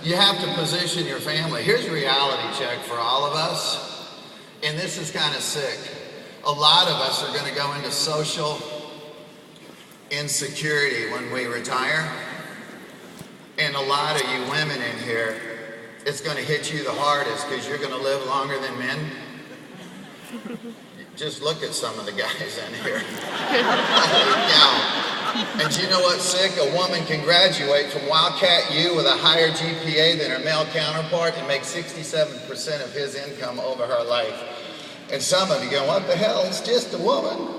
You have to position your family. Here's a reality check for all of us, and this is kind of sick. A lot of us are going to go into social insecurity when we retire, and a lot of you women in here, it's going to hit you the hardest because you're going to live longer than men. Just look at some of the guys in here. And you know what's sick? A woman can graduate from Wildcat U with a higher GPA than her male counterpart and make 67% of his income over her life. And some of you go, what the hell? It's just a woman.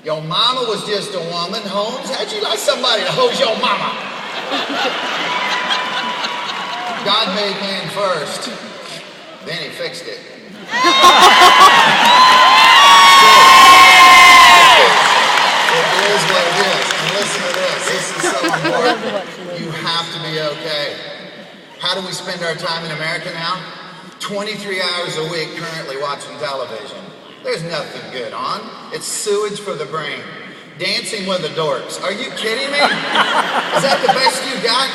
Your mama was just a woman, Holmes. How'd you like somebody to hose your mama? God made man first, then he fixed it. It is what it is. And listen to this. This is so important. You have to be okay. How do we spend our time in America now? 23 hours a week currently watching television. There's nothing good on. It's sewage for the brain. Dancing with the dorks. Are you kidding me? Is that the best you got?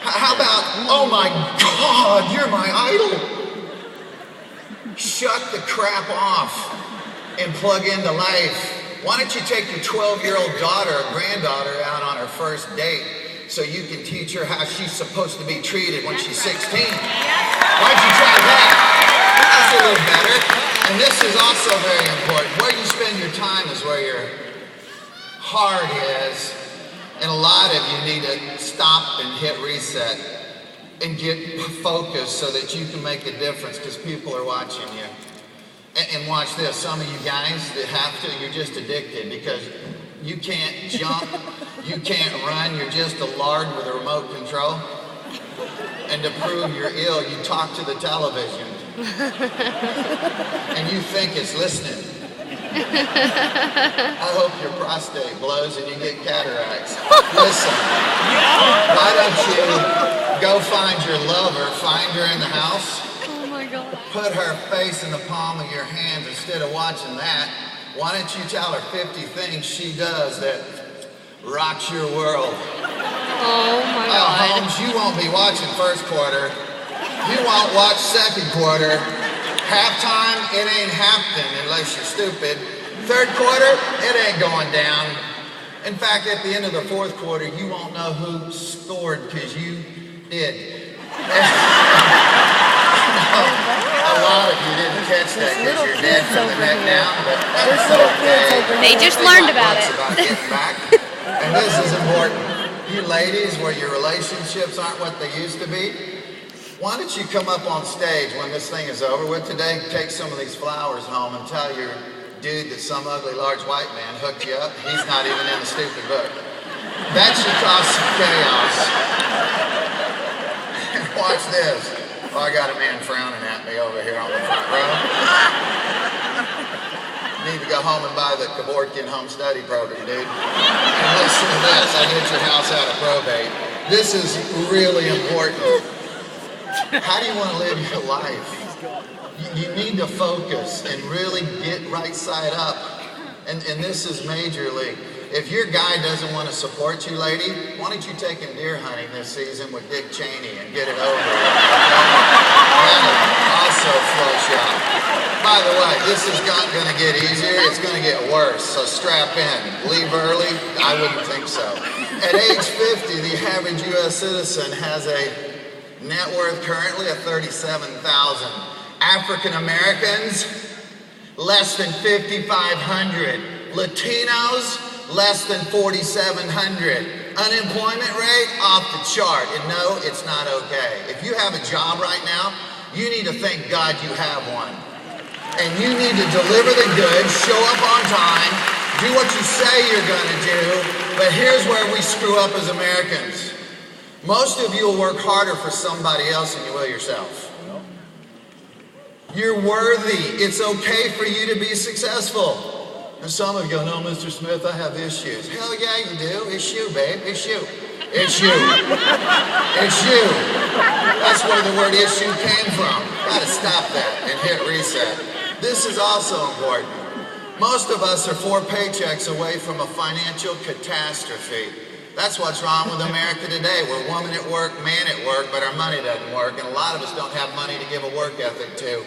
How about, oh my God, you're my idol. Shut the crap off and plug into life. Why don't you take your 12-year-old daughter or granddaughter out on her first date so you can teach her how she's supposed to be treated when she's 16? Why'd you try that? That's a little better. And this is also very important. Where you spend your time is where your heart is. And a lot of you need to stop and hit reset and get focused so that you can make a difference because people are watching you. And watch this, some of you guys that have to, you're just addicted because you can't jump, you can't run, you're just a lard with a remote control. And to prove you're ill, you talk to the television. And you think it's listening. I hope your prostate blows and you get cataracts. Listen, why don't you go find your lover, find her in the house, put her face in the palm of your hand instead of watching that. Why don't you tell her 50 things she does that rocks your world? Oh my God. Holmes, you won't be watching first quarter. You won't watch second quarter. Halftime, it ain't happening unless you're stupid. Third quarter, it ain't going down. In fact, at the end of the fourth quarter, you won't know who scored because you did. A lot of you didn't catch that because you're dead from the neck down, but that's okay. They just learned about it. About getting back. And this is important. You ladies, where your relationships aren't what they used to be, why don't you come up on stage when this thing is over with today, take some of these flowers home and tell your dude that some ugly large white man hooked you up. He's not even in the stupid book. That should cause some chaos. And watch this. Oh, I got a man frowning at me over here on the front row. Need to go home and buy the Kevorkian home study program, dude. And listen to this. I get your house out of probate. This is really important. How do you want to live your life? You need to focus and really get right side up. And this is major league. If your guy doesn't want to support you, lady, why don't you take him deer hunting this season with Dick Cheney and get it over with? Also flush out. By the way, this is not going to get easier. It's going to get worse. So strap in. Leave early? I wouldn't think so. At age 50, the average U.S. citizen has a net worth currently of $37,000. African Americans, less than $5,500. Latinos, less than $4,700. Unemployment rate off the chart. And no, it's not okay. If you have a job right now, you need to thank God you have one. And you need to deliver the goods, show up on time, do what you say you're gonna do. But here's where we screw up as Americans. Most of you will work harder for somebody else than you will yourself. You're worthy. It's okay for you to be successful. And some of you go, no, Mr. Smith, I have issues. Hell yeah, you do. It's you, babe. It's you. It's you. It's you. That's where the word issue came from. Gotta stop that and hit reset. This is also important. Most of us are 4 paychecks away from a financial catastrophe. That's what's wrong with America today. We're woman at work, man at work, but our money doesn't work, and a lot of us don't have money to give a work ethic to.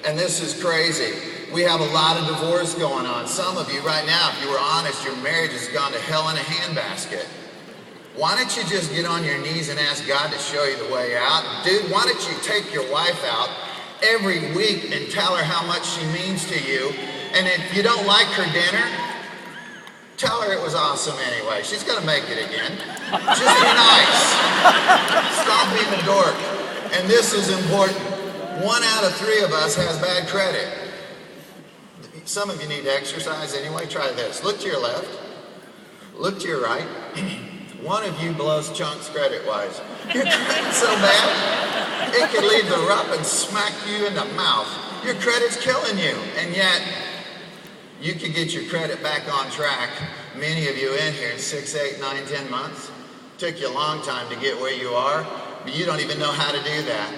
And this is crazy. We have a lot of divorce going on. Some of you right now, if you were honest, your marriage has gone to hell in a handbasket. Why don't you just get on your knees and ask God to show you the way out? Dude, why don't you take your wife out every week and tell her how much she means to you? And if you don't like her dinner, tell her it was awesome anyway. She's gonna make it again. Just be nice. Stop being a dork. And this is important. 1 out of 3 of us has bad credit. Some of you need to exercise anyway. Try this. Look to your left. Look to your right. One of you blows chunks credit-wise. Your credit's so bad, it could leave the rough and smack you in the mouth. Your credit's killing you, and yet you could get your credit back on track. Many of you in here in 6, 8, 9, 10 months. Took you a long time to get where you are, but you don't even know how to do that.